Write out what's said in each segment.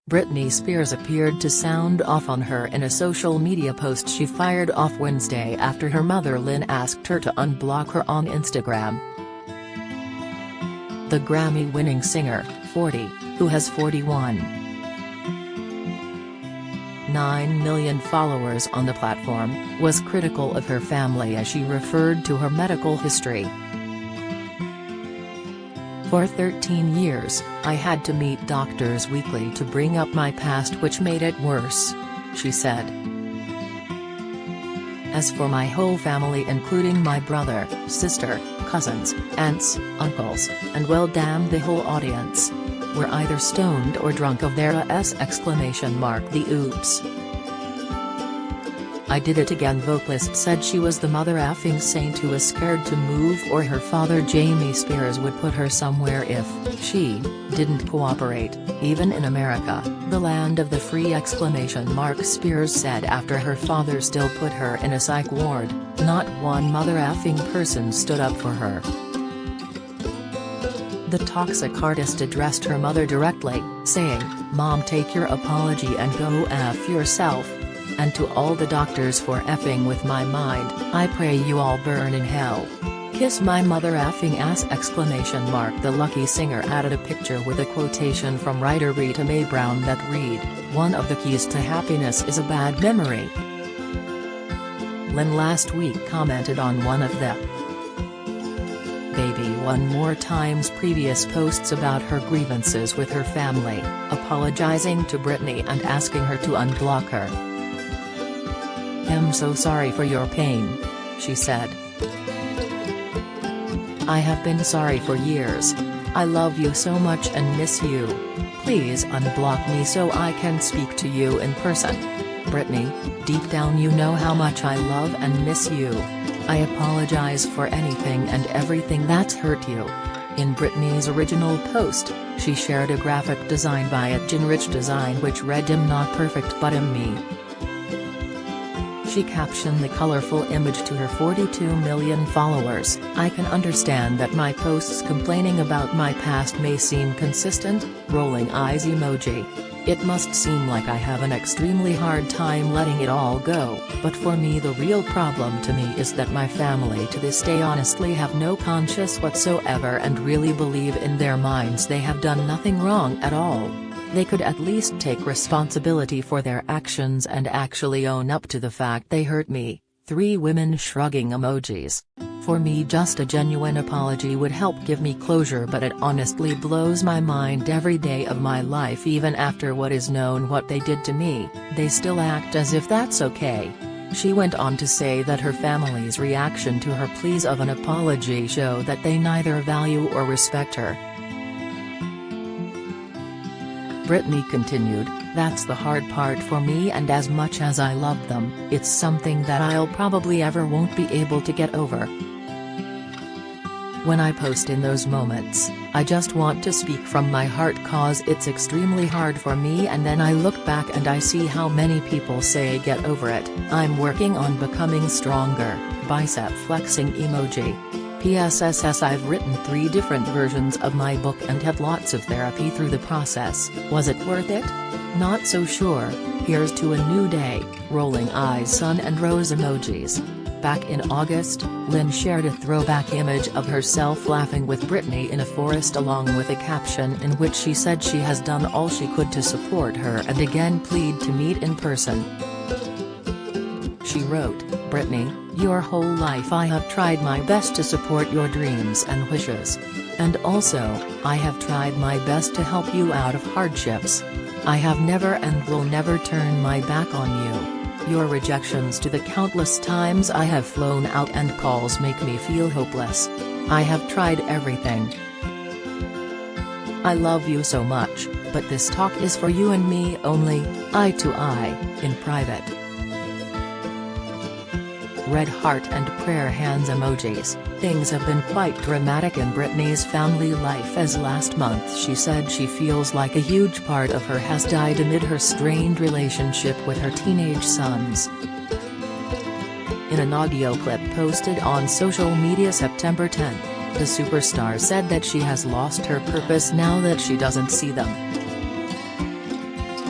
Britney Spears appeared to sound off on her in a social media post she fired off Wednesday after her mother Lynne asked her to unblock her on Instagram. The Grammy-winning singer, 40, who has 41.9 million followers on the platform, was critical of her family as she referred to her medical history. "For 13 years, I had to meet doctors weekly to bring up my past, which made it worse," she said. "As for my whole family, including my brother, sister, cousins, aunts, uncles, and well damn the whole audience, we're either stoned or drunk of their The oops. I did it again." Vocalist said she was the mother effing saint who was scared to move, or her father Jamie Spears would put her somewhere if she didn't cooperate, even in America, the land of the free. Spears said after her father still put her in a psych ward, not one mother effing person stood up for her. The toxic artist addressed her mother directly, saying, "Mom, take your apology and go F yourself. And to all the doctors for effing with my mind, I pray you all burn in hell. Kiss my mother effing ass!" The lucky singer added a picture with a quotation from writer Rita Mae Brown that read, "One of the keys to happiness is a bad memory." Lynne last week commented on one of the Baby One More Time's previous posts about her grievances with her family, apologizing to Britney and asking her to unblock her. "I'm so sorry for your pain," she said. "I have been sorry for years. I love you so much and miss you. Please unblock me so I can speak to you in person. Britney, deep down you know how much I love and miss you. I apologize for anything and everything that's hurt you." In Britney's original post, she shared a graphic design by @Jinrich Design which read, "I'm not perfect but I'm me." She captioned the colorful image to her 42 million followers, "I can understand that my posts complaining about my past may seem consistent, rolling eyes emoji. It must seem like I have an extremely hard time letting it all go, but for me the real problem to me is that my family to this day honestly have no conscience whatsoever and really believe in their minds they have done nothing wrong at all. They could at least take responsibility for their actions and actually own up to the fact they hurt me." 3 women shrugging emojis. "For me just a genuine apology would help give me closure, but it honestly blows my mind every day of my life. Even after what is known what they did to me, they still act as if that's okay." She went on to say that her family's reaction to her pleas of an apology show that they neither value or respect her. Britney continued, "That's the hard part for me, and as much as I love them, it's something that I'll probably ever won't be able to get over. When I post in those moments, I just want to speak from my heart cause it's extremely hard for me, and then I look back and I see how many people say get over it. I'm working on becoming stronger." Bicep flexing emoji. "PSSS I've written 3 different versions of my book and had lots of therapy through the process. Was it worth it? Not so sure. Here's to a new day." Rolling eyes sun and rose emojis. Back in August, Lynne shared a throwback image of herself laughing with Britney in a forest along with a caption in which she said she has done all she could to support her and again plead to meet in person. She wrote, "Britney, your whole life I have tried my best to support your dreams and wishes. And also, I have tried my best to help you out of hardships. I have never and will never turn my back on you. Your rejections to the countless times I have flown out and calls make me feel hopeless. I have tried everything. I love you so much, but this talk is for you and me only, eye to eye, in private." Red heart and prayer hands emojis. Things have been quite dramatic in Britney's family life as last month she said she feels like a huge part of her has died amid her strained relationship with her teenage sons. In an audio clip posted on social media September 10, the superstar said that she has lost her purpose now that she doesn't see them.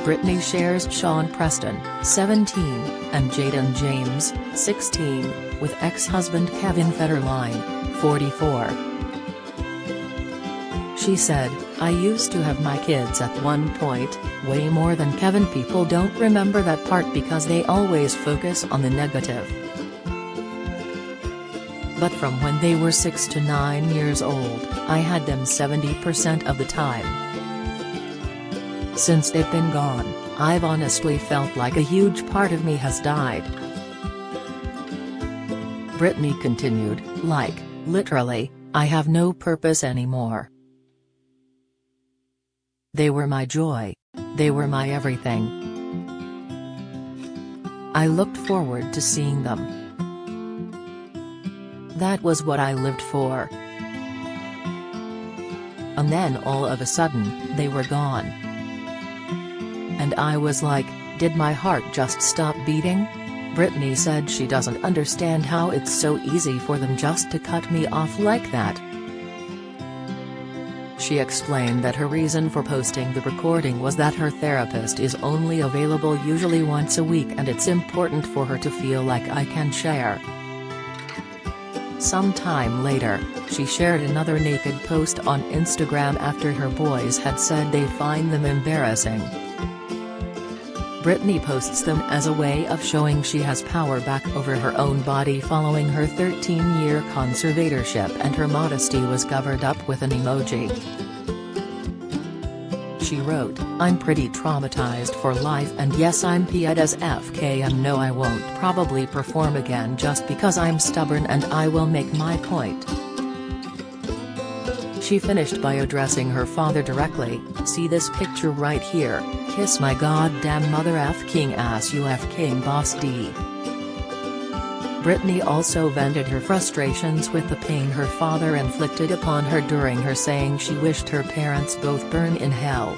Britney shares Sean Preston, 17, and Jaden James, 16, with ex-husband Kevin Federline, 44. She said, "I used to have my kids at one point, way more than Kevin. People don't remember that part because they always focus on the negative. But from when they were 6 to 9 years old, I had them 70% of the time. Since they've been gone, I've honestly felt like a huge part of me has died." Britney continued, "Like, literally, I have no purpose anymore. They were my joy. They were my everything. I looked forward to seeing them. That was what I lived for. And then all of a sudden, they were gone. And I was like, did my heart just stop beating?" Britney said she doesn't understand how it's so easy for them just to cut me off like that. She explained that her reason for posting the recording was that her therapist is only available usually once a week and it's important for her to feel like I can share. Sometime later, she shared another naked post on Instagram after her boys had said they find them embarrassing. Britney posts them as a way of showing she has power back over her own body following her 13-year conservatorship, and her modesty was covered up with an emoji. She wrote, "I'm pretty traumatized for life, and yes, I'm PEDSFK, and no, I won't probably perform again just because I'm stubborn, and I will make my point." She finished by addressing her father directly, "See this picture right here, kiss my goddamn mother F king ass you F king boss D." Britney also vented her frustrations with the pain her father inflicted upon her during her, saying she wished her parents both burn in hell.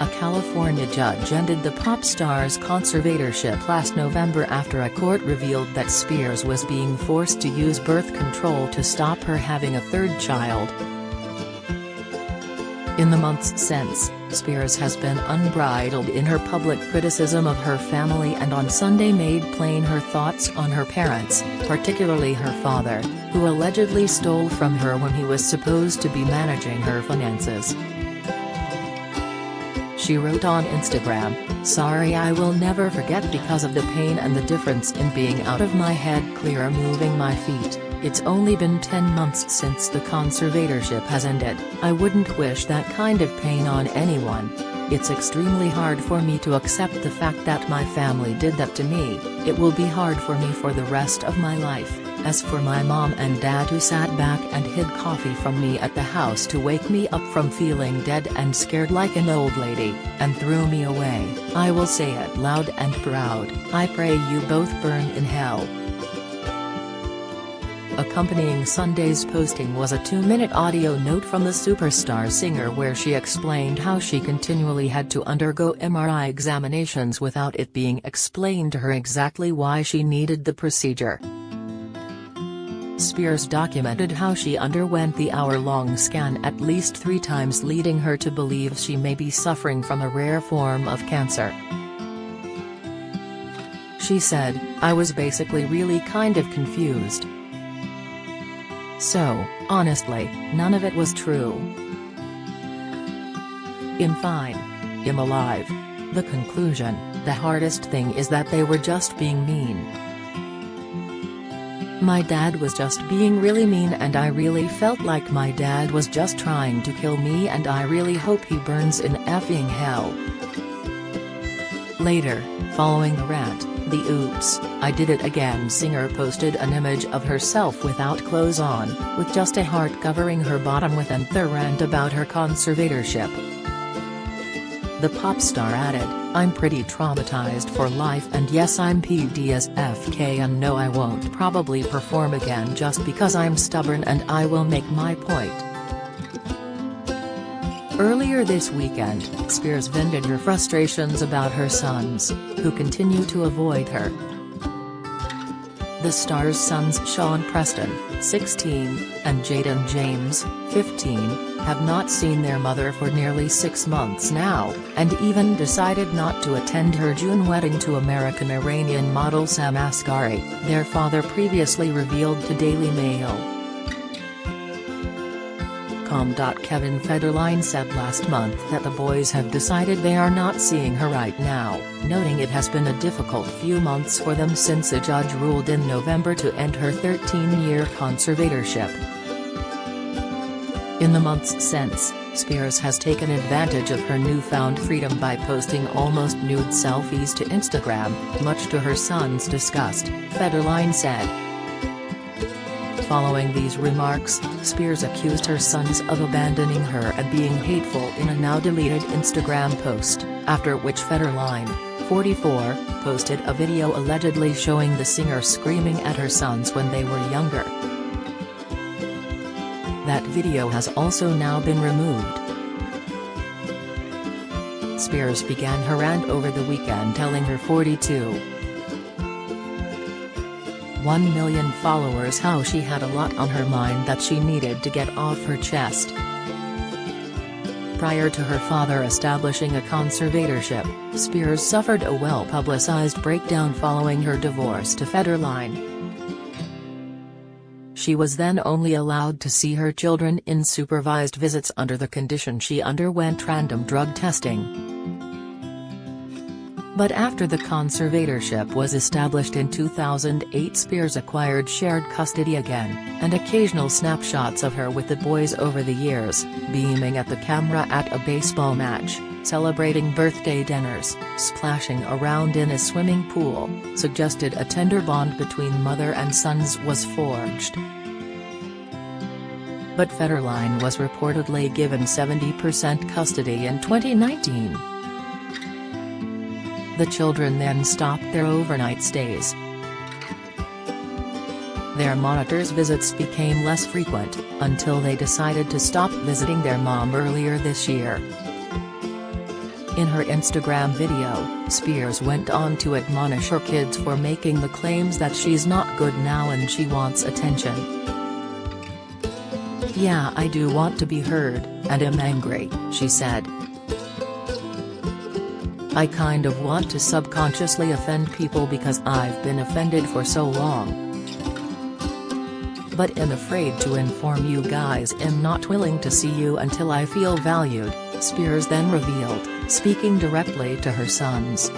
A California judge ended the pop star's conservatorship last November after a court revealed that Spears was being forced to use birth control to stop her having a third child. In the months since, Spears has been unbridled in her public criticism of her family and on Sunday made plain her thoughts on her parents, particularly her father, who allegedly stole from her when he was supposed to be managing her finances. She wrote on Instagram, "Sorry, I will never forget because of the pain and the difference in being out of my head clear moving my feet. It's only been 10 months since the conservatorship has ended. I wouldn't wish that kind of pain on anyone. It's extremely hard for me to accept the fact that my family did that to me. It will be hard for me for the rest of my life. As for my mom and dad who sat back and hid coffee from me at the house to wake me up from feeling dead and scared like an old lady, and threw me away, I will say it loud and proud, I pray you both burn in hell." Accompanying Sunday's posting was a 2-minute audio note from the superstar singer where she explained how she continually had to undergo MRI examinations without it being explained to her exactly why she needed the procedure. Spears documented how she underwent the hour-long scan at least 3 times, leading her to believe she may be suffering from a rare form of cancer. She said, "I was basically really kind of confused. So, honestly, none of it was true. I'm fine. I'm alive. The conclusion, the hardest thing is that they were just being mean. My dad was just being really mean, and I really felt like my dad was just trying to kill me, and I really hope he burns in effing hell." Later, following the rant, the "Oops, I Did It Again" singer posted an image of herself without clothes on, with just a heart covering her bottom within the rant about her conservatorship. The pop star added, "I'm pretty traumatized for life, and yes, I'm PEDSFK, and no, I won't probably perform again just because I'm stubborn, and I will make my point." Earlier this weekend, Spears vented her frustrations about her sons, who continue to avoid her. The star's sons Sean Preston, 16, and Jaden James, 15, have not seen their mother for nearly 6 months now, and even decided not to attend her June wedding to American-Iranian model Sam Asghari, their father previously revealed to Daily Mail. Kevin Federline said last month that the boys have decided they are not seeing her right now, noting it has been a difficult few months for them since a judge ruled in November to end her 13-year conservatorship. In the months since, Spears has taken advantage of her newfound freedom by posting almost nude selfies to Instagram, much to her son's disgust, Federline said. Following these remarks, Spears accused her sons of abandoning her and being hateful in a now-deleted Instagram post, after which Federline, 44, posted a video allegedly showing the singer screaming at her sons when they were younger. That video has also now been removed. Spears began her rant over the weekend telling her 1 million followers how she had a lot on her mind that she needed to get off her chest. Prior to her father establishing a conservatorship, Spears suffered a well-publicized breakdown following her divorce to Federline. She was then only allowed to see her children in supervised visits under the condition she underwent random drug testing. But after the conservatorship was established in 2008, Spears acquired shared custody again, and occasional snapshots of her with the boys over the years, beaming at the camera at a baseball match, celebrating birthday dinners, splashing around in a swimming pool, suggested a tender bond between mother and sons was forged. But Federline was reportedly given 70% custody in 2019. The children then stopped their overnight stays. Their monitor's visits became less frequent, until they decided to stop visiting their mom earlier this year. In her Instagram video, Spears went on to admonish her kids for making the claims that she's not good now and she wants attention. "Yeah, I do want to be heard, and am angry," she said. "I kind of want to subconsciously offend people because I've been offended for so long. But am afraid to inform you guys and not willing to see you until I feel valued," Spears then revealed, speaking directly to her sons.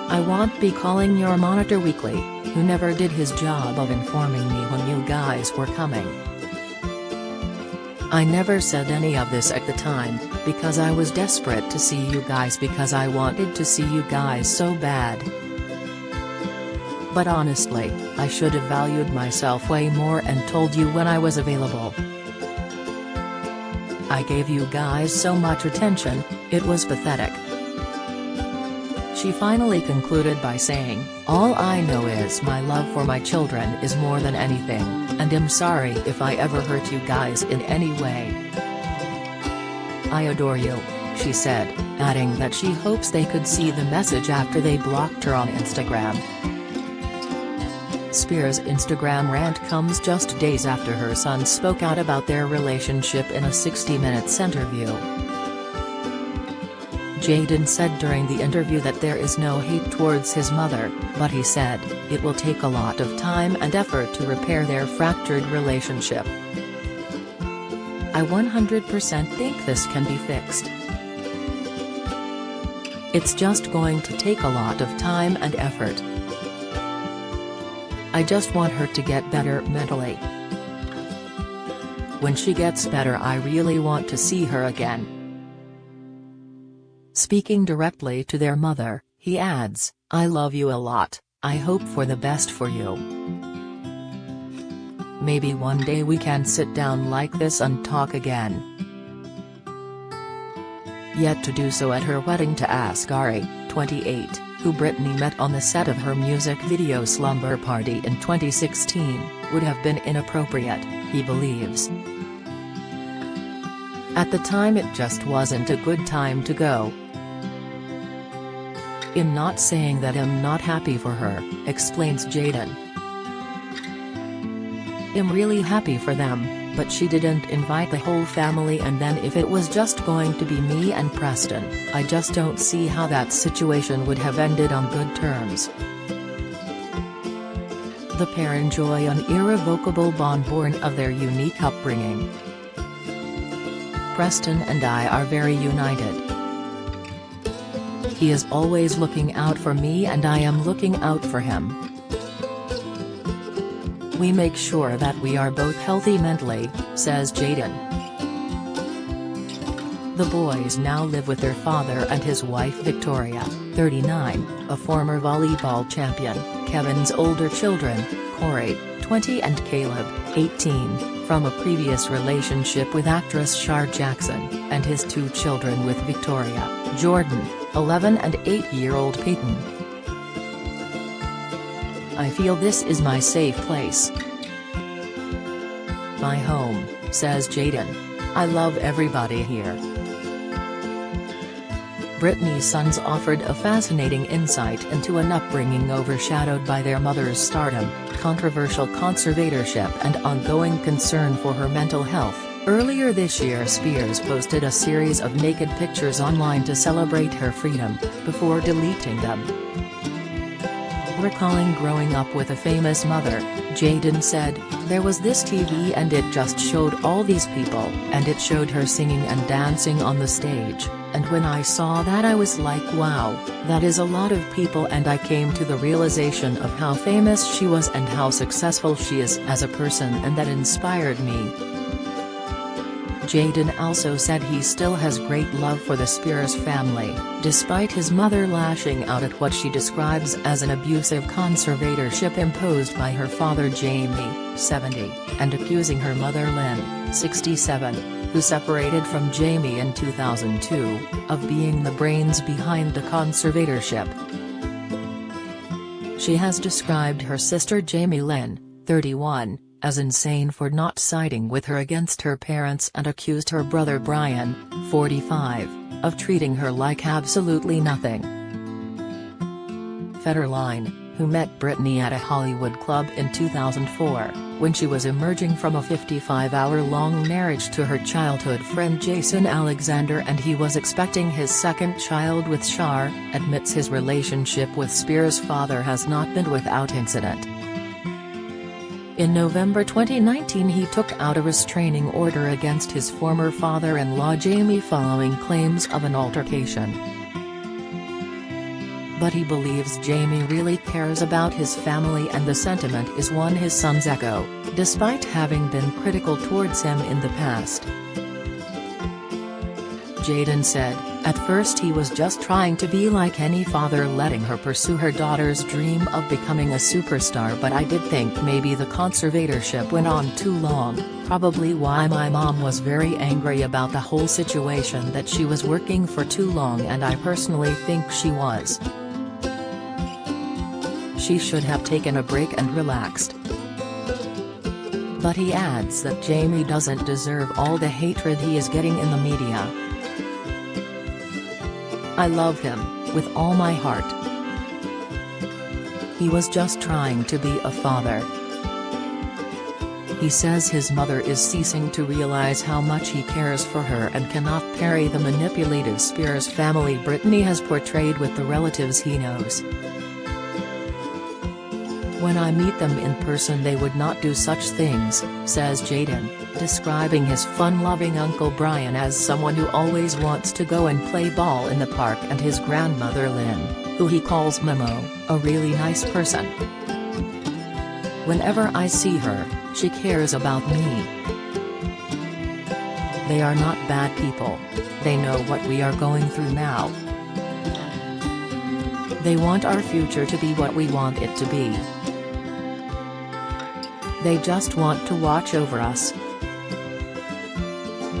"I won't be calling your monitor weekly, who never did his job of informing me when you guys were coming. I never said any of this at the time, because I was desperate to see you guys because I wanted to see you guys so bad. But honestly, I should have valued myself way more and told you when I was available. I gave you guys so much attention, it was pathetic." She finally concluded by saying, "All I know is my love for my children is more than anything, and am sorry if I ever hurt you guys in any way. I adore you," she said, adding that she hopes they could see the message after they blocked her on Instagram. Spears' Instagram rant comes just days after her son spoke out about their relationship in a 60 Minutes interview. Jaden said during the interview that there is no hate towards his mother, but he said, it will take a lot of time and effort to repair their fractured relationship. "I 100% think this can be fixed. It's just going to take a lot of time and effort. I just want her to get better mentally. When she gets better I really want to see her again." Speaking directly to their mother, he adds, "I love you a lot, I hope for the best for you. Maybe one day we can sit down like this and talk again." Yet to do so at her wedding to Asghari, 28, who Britney met on the set of her music video Slumber Party in 2016, would have been inappropriate, he believes. At the time it just wasn't a good time to go. "I'm not saying that I'm not happy for her," explains Jaden. "I'm really happy for them, but she didn't invite the whole family, and then if it was just going to be me and Preston, I just don't see how that situation would have ended on good terms." The pair enjoy an irrevocable bond born of their unique upbringing. "Preston and I are very united. He is always looking out for me and I am looking out for him. We make sure that we are both healthy mentally," says Jaden. The boys now live with their father and his wife Victoria, 39, a former volleyball champion, Kevin's older children, Corey, 20 and Caleb, 18, from a previous relationship with actress Shar Jackson, and his 2 children with Victoria, Jordan, 11 and 8-year-old Peyton. "I feel this is my safe place. My home," says Jaden. "I love everybody here." Britney's sons offered a fascinating insight into an upbringing overshadowed by their mother's stardom, controversial conservatorship and ongoing concern for her mental health. Earlier this year, Spears posted a series of naked pictures online to celebrate her freedom, before deleting them. Recalling growing up with a famous mother, Jaden said, "There was this TV and it just showed all these people, and it showed her singing and dancing on the stage, and when I saw that I was like, wow, that is a lot of people, and I came to the realization of how famous she was and how successful she is as a person, and that inspired me." Jaden also said he still has great love for the Spears family, despite his mother lashing out at what she describes as an abusive conservatorship imposed by her father Jamie, 70, and accusing her mother Lynne, 67, who separated from Jamie in 2002, of being the brains behind the conservatorship. She has described her sister Jamie Lynn, 31, as insane for not siding with her against her parents, and accused her brother Brian, 45, of treating her like absolutely nothing. Federline, who met Britney at a Hollywood club in 2004, when she was emerging from a 55-hour-long marriage to her childhood friend Jason Alexander and he was expecting his second child with Shar, admits his relationship with Spears' father has not been without incident. In November 2019 he took out a restraining order against his former father-in-law Jamie following claims of an altercation. But he believes Jamie really cares about his family, and the sentiment is one his sons echo, despite having been critical towards him in the past. Jaden said, "At first he was just trying to be like any father, letting her pursue her daughter's dream of becoming a superstar, but I did think maybe the conservatorship went on too long, probably why my mom was very angry about the whole situation, that she was working for too long, and I personally think she was. She should have taken a break and relaxed." But he adds that Jamie doesn't deserve all the hatred he is getting in the media. "I love him, with all my heart. He was just trying to be a father." He says his mother is ceasing to realize how much he cares for her and cannot parry the manipulative Spears family Britney has portrayed with the relatives he knows. "When I meet them in person they would not do such things," says Jaden, describing his fun-loving Uncle Brian as someone who always wants to go and play ball in the park, and his grandmother Lynne, who he calls Momo, a really nice person. "Whenever I see her, she cares about me. They are not bad people. They know what we are going through now. They want our future to be what we want it to be. They just want to watch over us.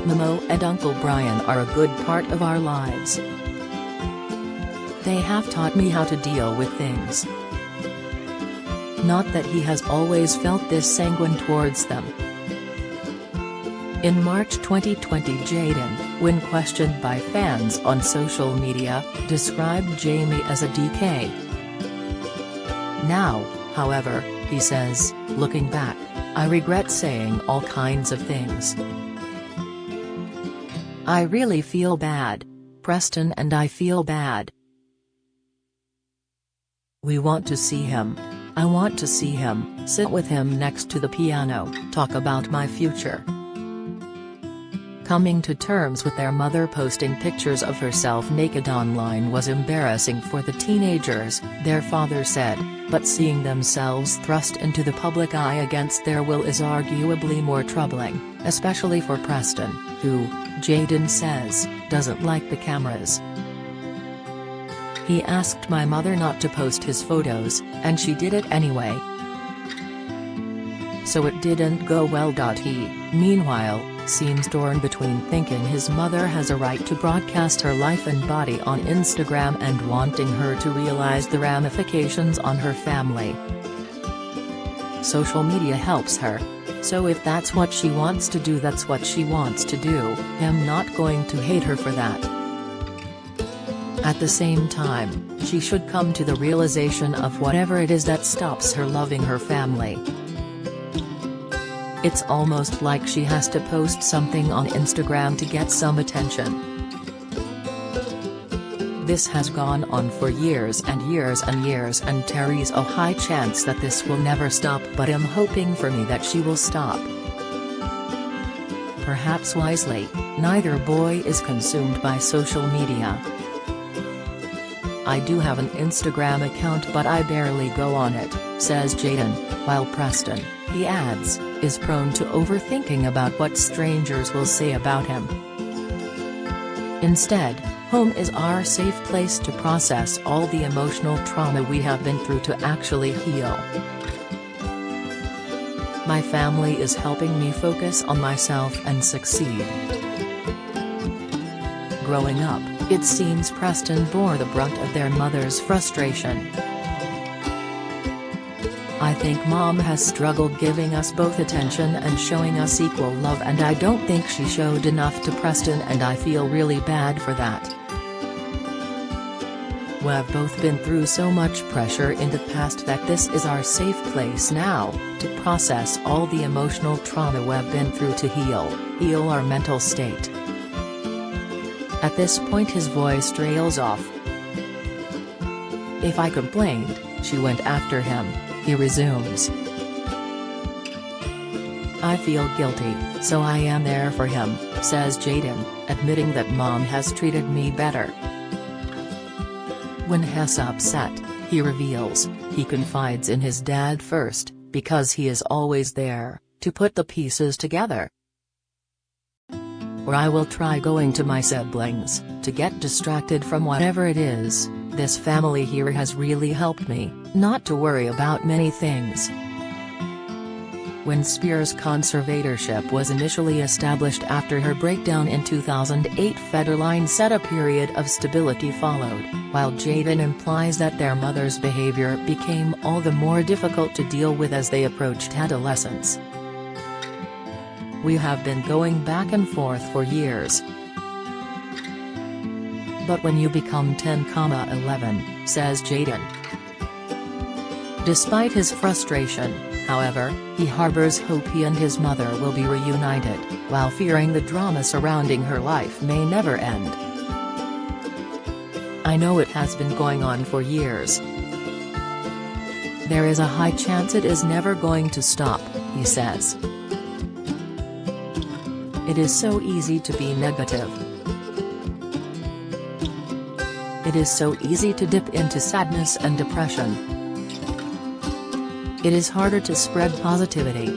Momo and Uncle Brian are a good part of our lives. They have taught me how to deal with things." Not that he has always felt this sanguine towards them. In March 2020 Jaden, when questioned by fans on social media, described Jamie as a DK. Now, however, he says, looking back, I regret saying all kinds of things. I really feel bad. Preston and I feel bad. We want to see him. I want to see him, sit with him next to the piano, talk about my future. Coming to terms with their mother posting pictures of herself naked online was embarrassing for the teenagers, their father said, but seeing themselves thrust into the public eye against their will is arguably more troubling, especially for Preston, who, Jayden says, doesn't like the cameras. He asked my mother not to post his photos, and she did it anyway. So it didn't go well. He, meanwhile, seems torn between thinking his mother has a right to broadcast her life and body on Instagram and wanting her to realize the ramifications on her family. Social media helps her. So if that's what she wants to do, that's what she wants to do. I'm not going to hate her for that. At the same time, she should come to the realization of whatever it is that stops her loving her family. It's almost like she has to post something on Instagram to get some attention. This has gone on for years and years and years, and Terry's a high chance that this will never stop, but I'm hoping for me that she will stop. Perhaps wisely, neither boy is consumed by social media. I do have an Instagram account but I barely go on it, says Jayden, while Preston, he adds, is prone to overthinking about what strangers will say about him. Instead, home is our safe place to process all the emotional trauma we have been through to actually heal. My family is helping me focus on myself and succeed. Growing up, it seems Preston bore the brunt of their mother's frustration. I think Mom has struggled giving us both attention and showing us equal love, and I don't think she showed enough to Preston, and I feel really bad for that. We've both been through so much pressure in the past that this is our safe place now, to process all the emotional trauma we've been through to heal our mental state. At this point his voice trails off. If I complained, she went after him, he resumes. I feel guilty, so I am there for him, says Jayden, admitting that Mom has treated me better. When he's upset, he reveals, he confides in his dad first, because he is always there, to put the pieces together. Or I will try going to my siblings, to get distracted from whatever it is. This family here has really helped me, not to worry about many things. When Spears' conservatorship was initially established after her breakdown in 2008, Federline said a period of stability followed, while Jayden implies that their mother's behavior became all the more difficult to deal with as they approached adolescence. We have been going back and forth for years. But when you become 10,11, says Jayden. Despite his frustration, however, he harbors hope he and his mother will be reunited, while fearing the drama surrounding her life may never end. I know it has been going on for years. There is a high chance it is never going to stop, he says. It is so easy to be negative. It is so easy to dip into sadness and depression. It is harder to spread positivity.